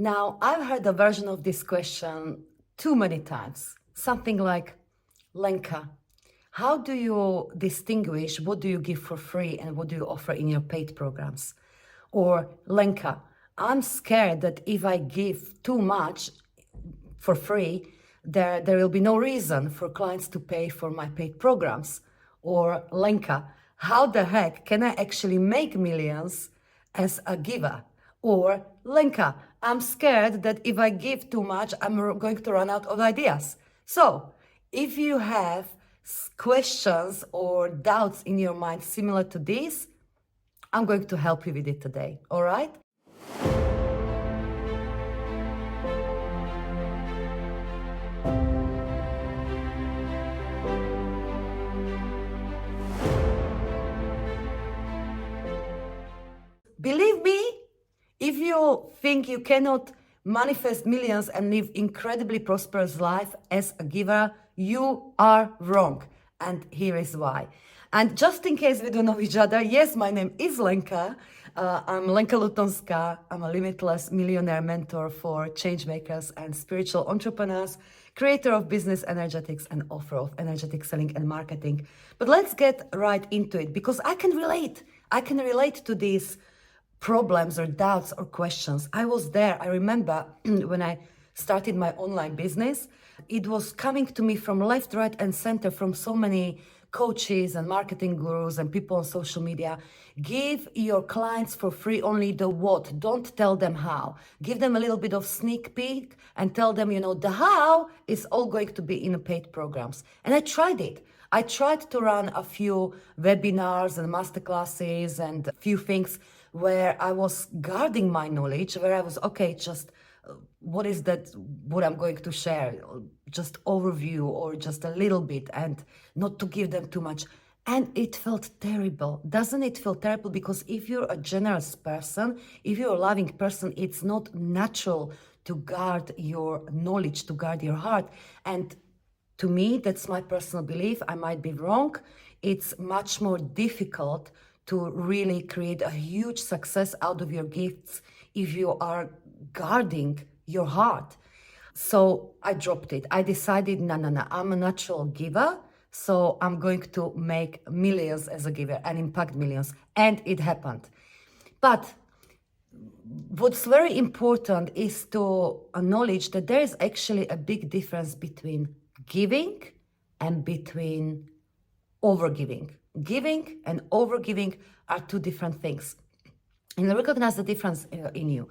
Now, I've heard a version of this question too many times. Something like, Lenka, how do you distinguish what do you give for free and what do you offer in your paid programs? Or, Lenka, I'm scared that if I give too much for free, there will be no reason for clients to pay for my paid programs. Or, Lenka, how the heck can I actually make millions as a giver? Or, Lenka, I'm scared that if I give too much, I'm going to run out of ideas. So, if you have questions or doubts in your mind similar to this, I'm going to help you with it today, all right? Believe me, if you think you cannot manifest millions and live incredibly prosperous life as a giver, you are wrong. And here is why. And just in case we don't know each other, yes, my name is Lenka. I'm Lenka Lutonska. I'm a limitless millionaire mentor for change makers and spiritual entrepreneurs, creator of business energetics and author of energetic selling and marketing. But let's get right into it because I can relate. I can relate to these problems or doubts or questions. I was there. I remember when I started my online business, it was coming to me from left, right, and center from so many coaches and marketing gurus and people on social media. Give your clients for free only the what. Don't tell them how. Give them a little bit of sneak peek and tell them, the how is all going to be in the paid programs. And I tried it. I tried to run a few webinars and masterclasses and a few things where I was guarding my knowledge, where I was, what is that, what I'm going to share, just overview or just a little bit and not to give them too much. And it felt terrible. Doesn't it feel terrible? Because if you're a generous person, if you're a loving person, it's not natural to guard your knowledge, to guard your heart. And to me, that's my personal belief. I might be wrong. It's much more difficult to really create a huge success out of your gifts if you are guarding your heart. So I dropped it. I decided, no, I'm a natural giver. So I'm going to make millions as a giver and impact millions. And it happened. But what's very important is to acknowledge that there is actually a big difference between giving and between overgiving. Giving and overgiving are two different things. And recognize the difference in you.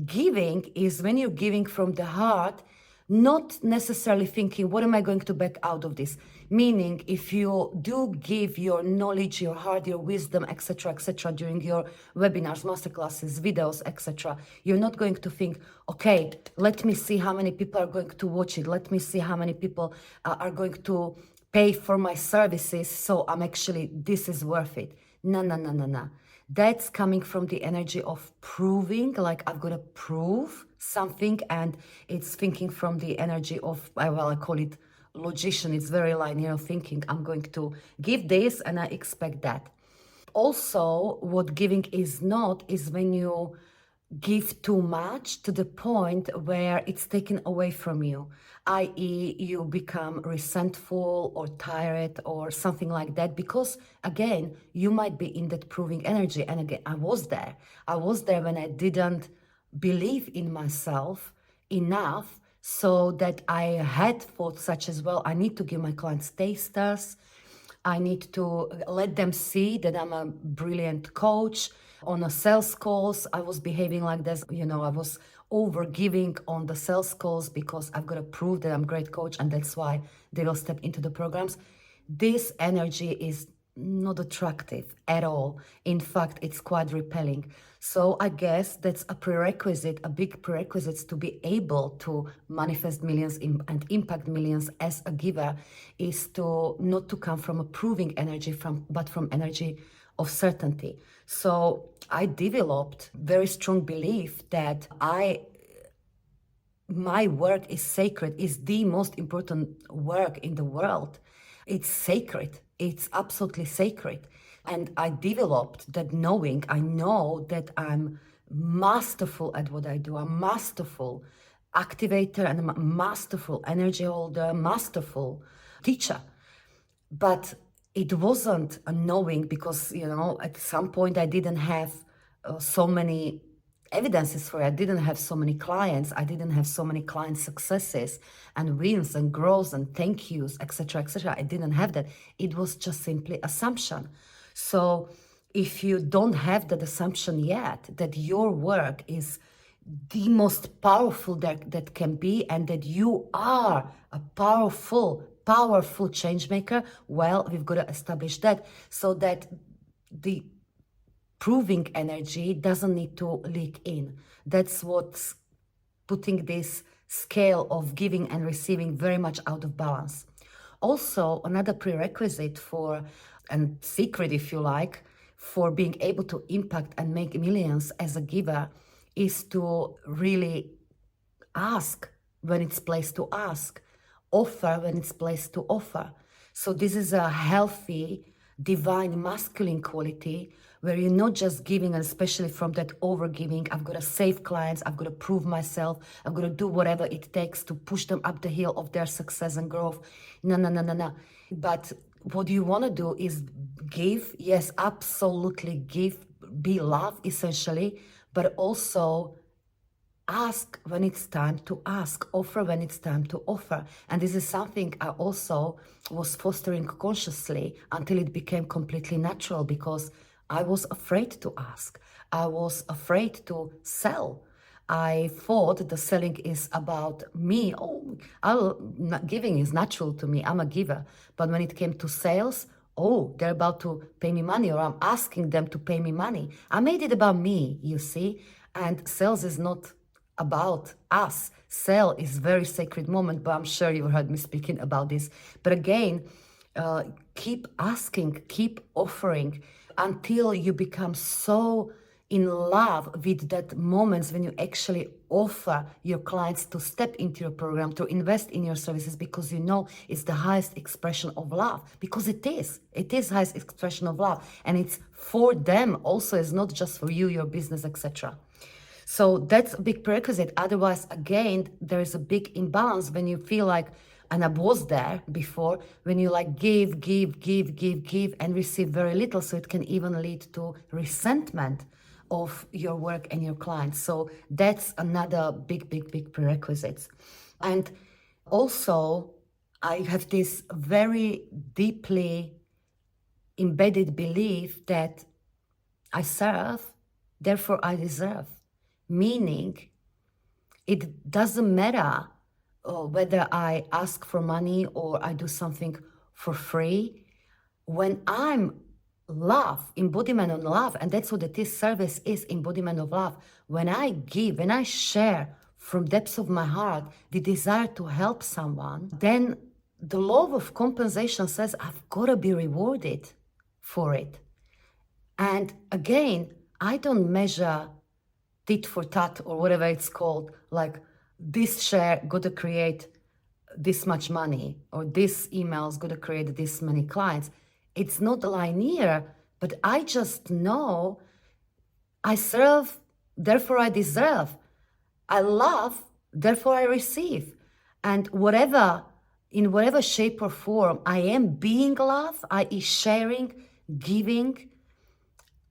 Giving is when you're giving from the heart, not necessarily thinking, what am I going to back out of this? Meaning, if you do give your knowledge, your heart, your wisdom, etc., during your webinars, masterclasses, videos, etc., you're not going to think, okay, let me see how many people are going to watch it. Let me see how many people are going to pay for my services. So this is worth it. No. That's coming from the energy of proving, like I've got to prove something, and it's thinking from the energy of, I call it logician. It's very linear thinking. I'm going to give this and I expect that. Also, what giving is not is when you give too much to the point where it's taken away from you, i.e. you become resentful or tired or something like that, because again, you might be in that proving energy. And again, I was there when I didn't believe in myself enough, so that I had thoughts such as, well, I need to give my clients tasters, I need to let them see that I'm a brilliant coach. On a sales calls, I was behaving like this. I was over-giving on the sales calls because I've got to prove that I'm a great coach, and that's why they will step into the programs. This energy is not attractive at all. In fact, it's quite repelling. So I guess that's a prerequisite, a big prerequisite to be able to manifest millions and impact millions as a giver, is to not to come from a proving energy, but from energy of certainty. So I developed very strong belief that my work is sacred, is the most important work in the world. It's sacred. It's absolutely sacred. And I developed that knowing. I know that I'm masterful at what I do. I'm masterful activator and I'm a masterful energy holder, masterful teacher. But it wasn't a knowing because, at some point I didn't have so many evidences for it. I didn't have so many clients. I didn't have so many client successes and wins and growth and thank yous, etc., etc. I didn't have that. It was just simply assumption. So if you don't have that assumption yet, that your work is the most powerful that can be, and that you are a powerful change maker, well, we've got to establish that so that the proving energy doesn't need to leak in. That's what's putting this scale of giving and receiving very much out of balance. Also, another prerequisite for, and secret if you like, for being able to impact and make millions as a giver is to really ask when it's placed to ask, offer when it's placed to offer. So this is a healthy, divine, masculine quality where you're not just giving, and especially from that over-giving, I've got to save clients, I've got to prove myself, I've got to do whatever it takes to push them up the hill of their success and growth. No. But what you want to do is give, yes, absolutely give, be love essentially, but also ask when it's time to ask, offer when it's time to offer. And this is something I also was fostering consciously until it became completely natural, because I was afraid to ask. I was afraid to sell. I thought the selling is about me. Giving is natural to me. I'm a giver. But when it came to sales, they're about to pay me money, or I'm asking them to pay me money. I made it about me, you see. And sales is not about us. Sale is very sacred moment, but I'm sure you've heard me speaking about this. But again, keep asking, keep offering until you become so in love with that moments when you actually offer your clients to step into your program, to invest in your services, because you know it's the highest expression of love, because it is highest expression of love, and it's for them also. It's not just for you, your business, etc. So that's a big prerequisite. Otherwise, again, there is a big imbalance when you feel like, and I was there before, when you like give and receive very little. So it can even lead to resentment of your work and your clients. So that's another big prerequisite. And also, I have this very deeply embedded belief that I serve, therefore I deserve. Meaning, it doesn't matter whether I ask for money or I do something for free. When I'm love, embodiment of love, and that's what this service is, embodiment of love. When I give, when I share from depths of my heart the desire to help someone, then the law of compensation says I've got to be rewarded for it. And again, I don't measure tit for tat or whatever it's called, like this share got to create this much money, or this email's got to create this many clients. It's not linear, but I just know I serve, therefore I deserve. I love, therefore I receive. And in whatever shape or form I am being love, i.e. sharing, giving,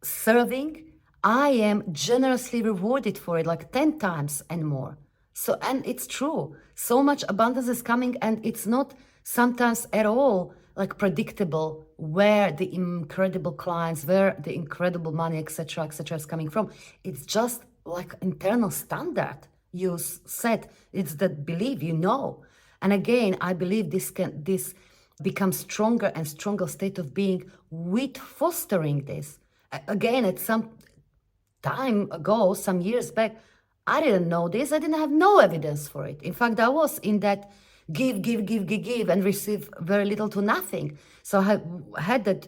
serving, I am generously rewarded for it, like 10 times and more. So, and it's true. So much abundance is coming, and it's not sometimes at all like predictable where the incredible clients, where the incredible money, etc., is coming from. It's just like internal standard you set. It's that belief, And again, I believe this becomes stronger and stronger state of being with fostering this. Again, at some time ago, some years back, I didn't know this. I didn't have no evidence for it. In fact, I was in that give and receive very little to nothing. So I had that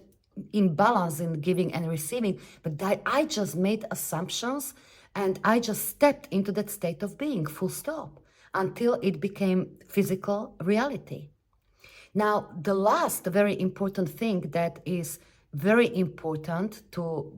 imbalance in giving and receiving, but I just made assumptions and I just stepped into that state of being, full stop, until it became physical reality. Now, the last very important thing that is very important to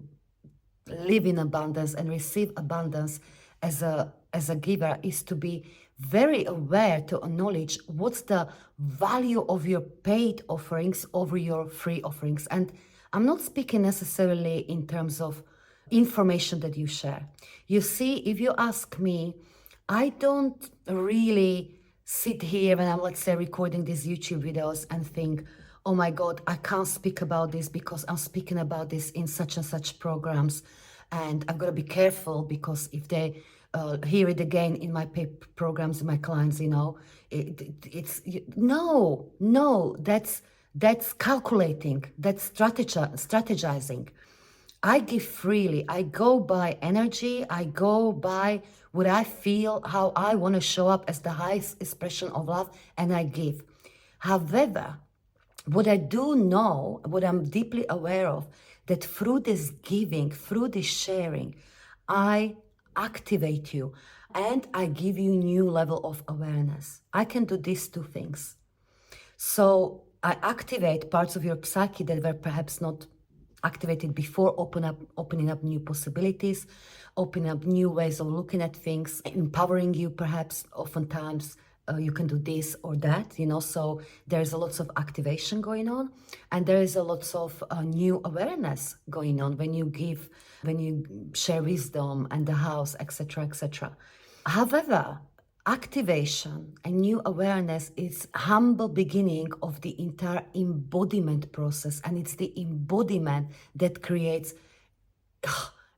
live in abundance and receive abundance as a giver is to be very aware, to acknowledge what's the value of your paid offerings over your free offerings. And I'm not speaking necessarily in terms of information that you share. You see, if you ask me, I don't really sit here when I'm, let's say, recording these YouTube videos and think, oh my God, I can't speak about this because I'm speaking about this in such and such programs. And I've got to be careful because if they hear it again in my programs, my clients, no, that's calculating, that's strategizing. I give freely. I go by energy. I go by what I feel, how I want to show up as the highest expression of love, and I give. However, what I do know, what I'm deeply aware of, that through this giving, through this sharing, I activate you and I give you new level of awareness. I can do these two things. So I activate parts of your psyche that were perhaps not activated before, opening up new possibilities, opening up new ways of looking at things, empowering you perhaps. Oftentimes you can do this or that, so there's a lot of activation going on, and there is a lot of new awareness going on when you give, when you share wisdom and the house, etc., etc. However, activation and new awareness is humble beginning of the entire embodiment process, and it's the embodiment that creates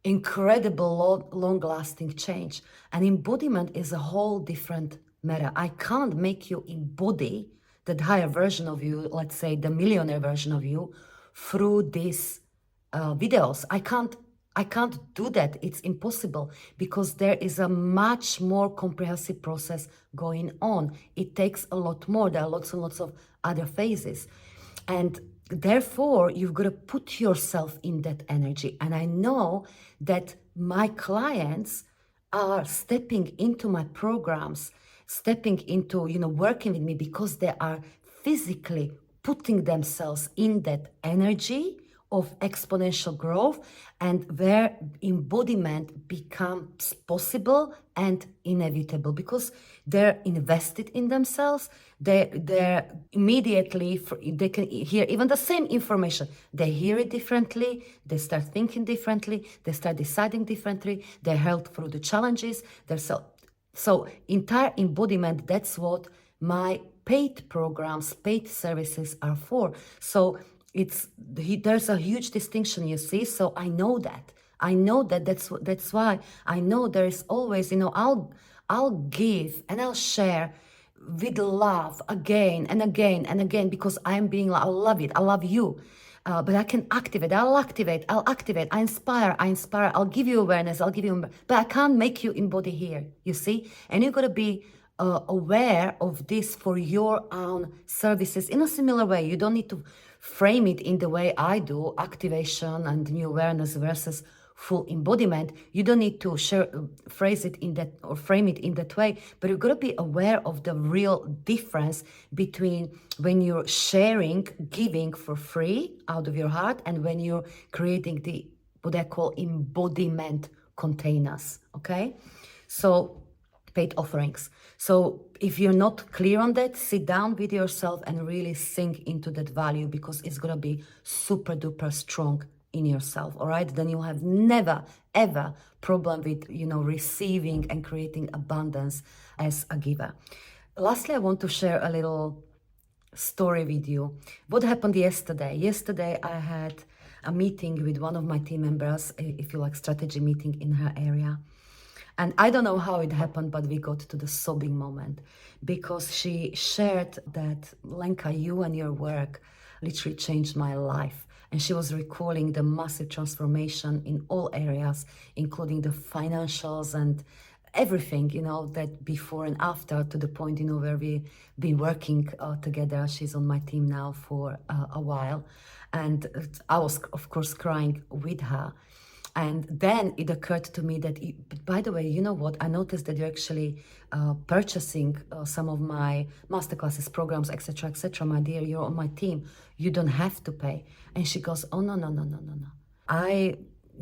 incredible long-lasting change. And embodiment is a whole different matter. I can't make you embody that higher version of you, let's say the millionaire version of you, through these videos. I can't do that. It's impossible because there is a much more comprehensive process going on. It takes a lot more. There are lots and lots of other phases. And therefore, you've got to put yourself in that energy. And I know that my clients are stepping into my programs, stepping into, working with me because they are physically putting themselves in that energy of exponential growth, and where embodiment becomes possible and inevitable because they're invested in themselves. They're immediately, they can hear even the same information. They hear it differently. They start thinking differently. They start deciding differently. They're held through the challenges. So entire embodiment, that's what my paid programs, paid services are for. So there's a huge distinction, you see. So I know that. That's why I know there is always, I'll give and I'll share with love again and again and again because I love it. I love you. But I can activate. I'll activate. I inspire. I'll give you awareness. But I can't make you embody here, you see. And you've got to be aware of this for your own services in a similar way. You don't need to frame it in the way I do, activation and new awareness versus full embodiment. You don't need to phrase it in that or frame it in that way, but you've got to be aware of the real difference between when you're sharing, giving for free out of your heart, and when you're creating what I call embodiment containers, okay? So paid offerings. So if you're not clear on that, sit down with yourself and really sink into that value because it's going to be super duper strong in yourself, all right? Then you'll have never, ever problem with, receiving and creating abundance as a giver. Lastly, I want to share a little story with you. What happened yesterday? Yesterday, I had a meeting with one of my team members, if you like, strategy meeting in her area. And I don't know how it happened, but we got to the sobbing moment because she shared that, Lenka, you and your work literally changed my life. And she was recalling the massive transformation in all areas, including the financials and everything, that before and after, to the point, where we've been working together. She's on my team now for a while. And I was, of course, crying with her. And then it occurred to me that, by the way, you know what? I noticed that you're actually purchasing some of my masterclasses, programs, etc., etc. My dear, you're on my team. You don't have to pay. And she goes, oh, no.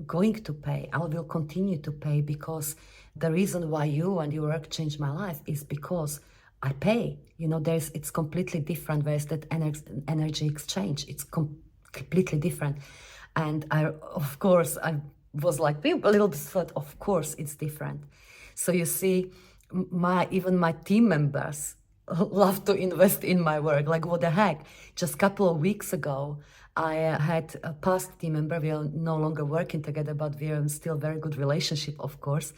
going to pay. I will continue to pay, because the reason why you and your work changed my life is because I pay. It's completely different. Whereas that energy exchange, it's completely different. And I was like a little bit thought, of course it's different. So you see, even my team members love to invest in my work. Like, what the heck? Just a couple of weeks ago, I had a past team member. We are no longer working together, but we are in still very good relationship, of course.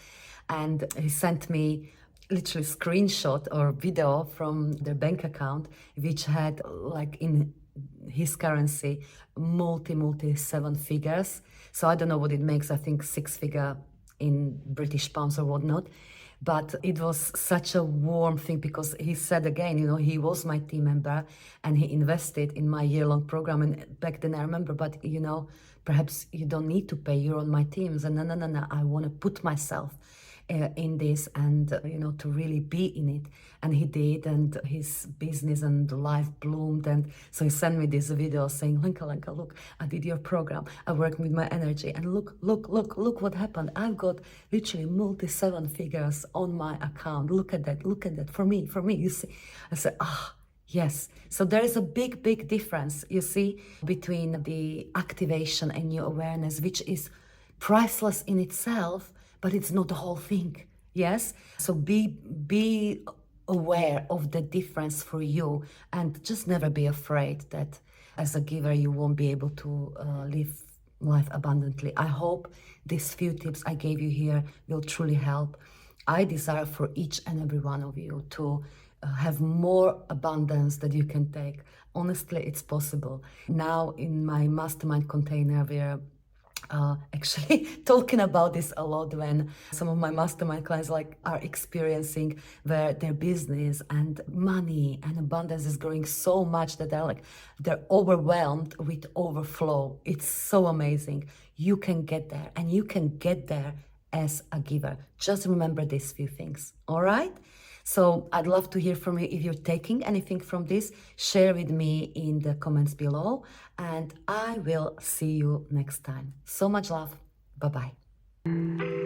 And he sent me literally screenshot or video from their bank account, which had, like, in his currency, multi 7 figures. So I don't know what it makes. I think 6 figure in British pounds or whatnot. But it was such a warm thing, because he said again, he was my team member and he invested in my year-long program. And back then I remember, but perhaps you don't need to pay, you're on my team. And no, I want to put myself in this, and to really be in it. And he did, and his business and life bloomed. And so he sent me this video saying, Lenka, look, I did your program, I worked with my energy, and look what happened. I've got literally multi 7 figures on my account. Look at that, for me, you see. I said, yes. So there is a big difference, you see, between the activation and new awareness, which is priceless in itself, but it's not the whole thing. Yes? So be aware of the difference for you, and just never be afraid that as a giver you won't be able to live life abundantly. I hope these few tips I gave you here will truly help. I desire for each and every one of you to have more abundance that you can take. Honestly, it's possible. Now in my mastermind container, we're actually talking about this a lot, when some of my mastermind clients are experiencing where their business and money and abundance is growing so much that they're overwhelmed with overflow. It's so amazing. You can get there, and you can get there as a giver. Just remember these few things. All right? So I'd love to hear from you. If you're taking anything from this, share with me in the comments below, and I will see you next time. So much love. Bye-bye.